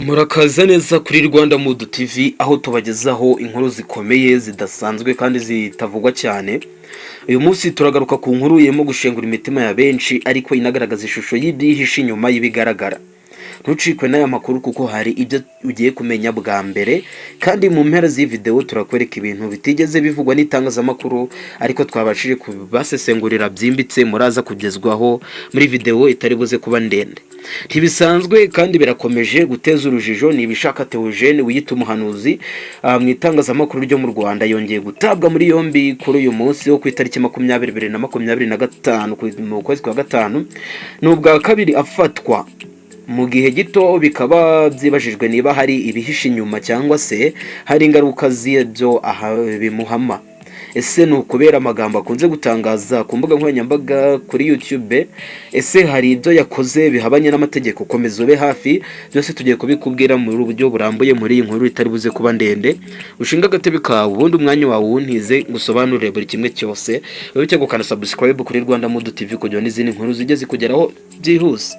Murakaza neza kuri Rwanda Mood TV aho tubagezaho inkuru zikomeye zidasanzwe kandi zitavugwa cyane. Uyu munsi turagaruka ku nkuru yemo gushengura imitima ya benshi ariko inagaragaza ishusho y'ibyihishe inyuma y'ibigaragara. Ntucikwe n'aya makuru kuko hari ibyo ugiye kumenya bwa mbere, kandi mu mpera z'iyi video turakwereka ibintu bitigeze bivugwa n'itangazamakuru ariko twabashije kubasesengurira byimbitse muraza kugezwaho muri video itari buze kuba ndende. Ntibisanzwe kandi birakomeje guteza urujijo. Ni ibishaka Theogene wiyita umuhanuzi mu itangazamakuru ryo mu Rwanda yongeye gutabwa muri yombi kuri uyu munsi wo ku itariki 20/2025 mu kwezi kwa gatanu. N'ubwa kabiri afatwa mu gihe gito, bikaba byibajijwe niba hari ibihishe inyuma cyangwa se hari ingaruka z'ibyo bimuhama. Ese ni ukubera amagambo akunze gutangaza ku mbuga nkoranyambaga kuri YouTube? Ese hari ibyo yakoze bihabanye n'amategeko? Komeza ube hafi, byose tugiye kubikubwira mu buryo burambuye muri iyi nkuru itari buze kuba ndende. Ushinga agatebe kawe ubundi umwanya wawe wuntize ngusobanurire buri kimwe cyose. Wowe cyo gukanda subscribe kuri Rwanda Mood TV kugira n'izindi nkuru zijye zikugeraho byihuse.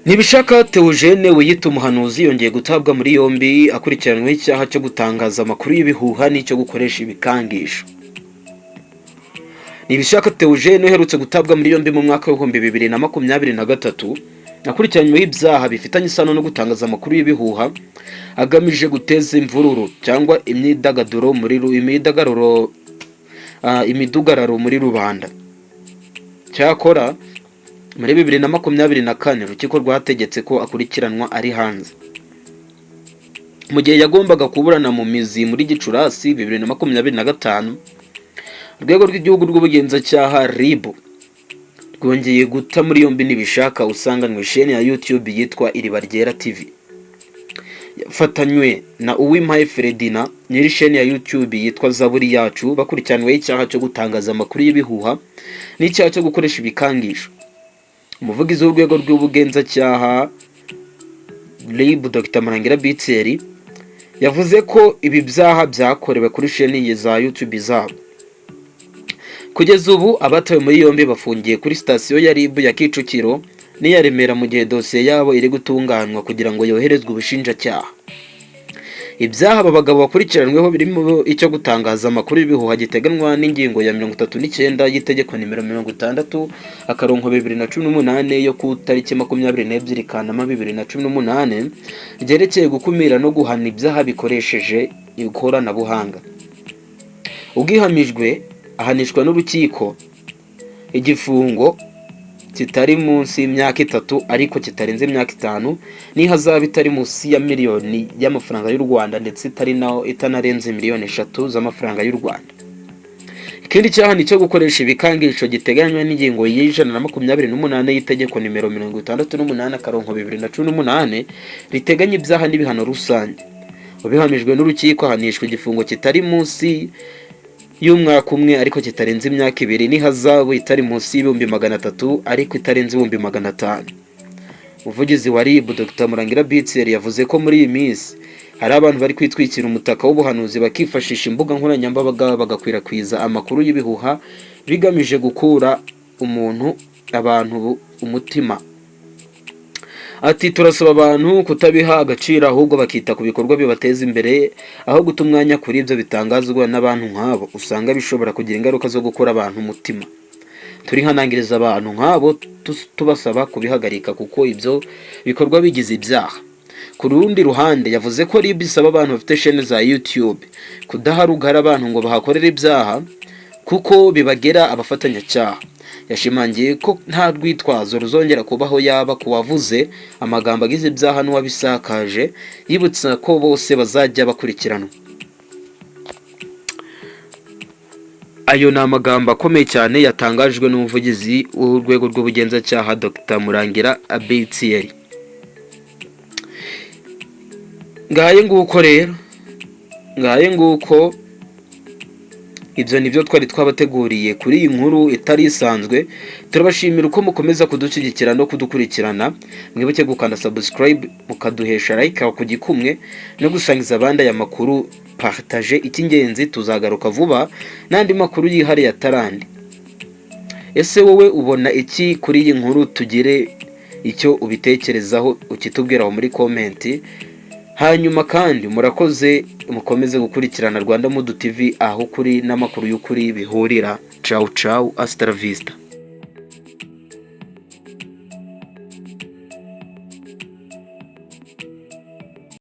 Nibishaka Theogene wiyita umuhanuzi yongeye gutabwa muri yombi akurikiranweho icyaha cyo gutangaza amakuru y'ibihuha n'icyo gukoresha ibikangisho. Nibishaka Theogene uherutse gutabwa muri yombi mu mwaka wa 2023 akurikiranyweho ibyaha bifitanye isano no gutangaza amakuru y'ibihuha agamije guteza imvururu cyangwa imidugararo muri rubanda. Cyakora muri 2024 urukiko rwategetse ko akurikiranwa ari hanze mu gihe yagombaga kuburana mu mizi muri Gicurasi 2025. Urwego rw'igihugu rw'ubugenzacyaha RIB rwongeye guta muri yombi Nibishaka usanganwe chaîne ya YouTube yitwa Iriba Ryera TV. Yafatanywe na Uwimpaye Fredina nyiri chaîne ya YouTube yitwa Zaburi Yacu bakurikiranweho icyaha cyo gutangaza amakuru y'ibihuha n'icyaha cyo gukoresha ibikangisho. Umuvugizi w'urwego rw'ubugenzacyaha RIB Dr Murangira Bitseri yavuze ko ibi byaha byakorewe kuri chaîne za YouTube zabo. Kugeza ubu abatawe muri yombi bafungiye kuri sitasiyo ya RIB ya Kicukiro n'iya Remera mu gihe dosiye yabo iri gutunganywa kugira ngo yoherezwe ubushinjacyaha. Ibyaha aba bagabo bakurikiranweho birimo icyo gutangaza amakuru y'ibihuha giteganwa n'ingingo ya 39 y'itegeko nimero 60/2018 yo ku tariki 22 Kanama 2018 ryerekeye gukumira no guhana ibyaha bikoresheje ikoranabuhanga. Ubwihamijwe ahanishwa n'urukiko igifungo kitari munsi y'imyaka 3 ariko kitarenze imyaka 5 n'ihazaba itari munsi ya miliyoni y'amafaranga y'u Rwanda ndetse itanarenze miliyoni 3 z'amafaranga y'u Rwanda. Ikindi cyaha ni cyo gukoresha ibikangisho giteganywa n'ingingo y'128 y'itegeko nimero 68/2018 riteganya ibyaha n'ibihano rusange. Ubihamijwe n'urukiko ahanishwa igifungo kitari munsi y'umwaka umwe ariko kitarenze imyaka 2 n'ihazabu itari munsi y'300 ariko itarenze 500. Umuvugizi wa RIB Dr Murangira Bitseri yavuze ko muri iyi minsi hari abantu bari kwitwikira umutaka w'ubuhanuzi bakifashisha imbuga nkoranyambaga bagakwirakwiza amakuru y'ibihuha bigamije gukura abantu umutima. Ati turasaba abantu kutabiha agaciro ahubwo bakita ku bikorwa bibateza imbere aho guta umwanya kuri ibyo bitangazwa n'abantu nk'abo usanga bishobora kugira ingaruka zo gukora abantu umutima. Turi hanangiriza abantu nk'abo tubasaba kubihagarika kuko ibyo bikorwa bigize ibyaha. Ku rundi ruhande yavuze ko RIB isaba abantu bafite chaîne za YouTube kudaharugara abantu ngo bahakorere ibyaha kuko bibagera abafatanyacyaha. Yashimangiye ko nta rwitwazo ruzongera kubaho yaba kuwavuze amagambo agize ibyaha n'uwabisakaje, yibutsa ko bose bazajya bakurikiranwa. Ayo ni amagambo akomeye cyane yatangajwe n'umuvugizi w'urwego rw'ubugenzacyaha Dr Murangira Bitseri. Ngaye nguko ibyo nibyo twari twabateguriye kuri iyi nkuru itari isanzwe. Turabashimira uko mukomeza kudushyigikira no kudukurikirana. Mwibuke gukanda subscribe mukaduhesha like ku gikumwe no gusangiza abandi aya makuru. Partage icy'ingenzi, tuzagaruka vuba n'andi makuru yihariye atarandi. Ese wowe ubona iki kuri iyi nkuru? Tugire icyo ubitekerezaho ukitubwiraho muri komenti. Hanyuma kandi murakoze, mukomeze gukurikirana Rwanda Mood TV, aho kuri n'amakuru y'ukuri bihurira. Ciao ciao, hasta la vista.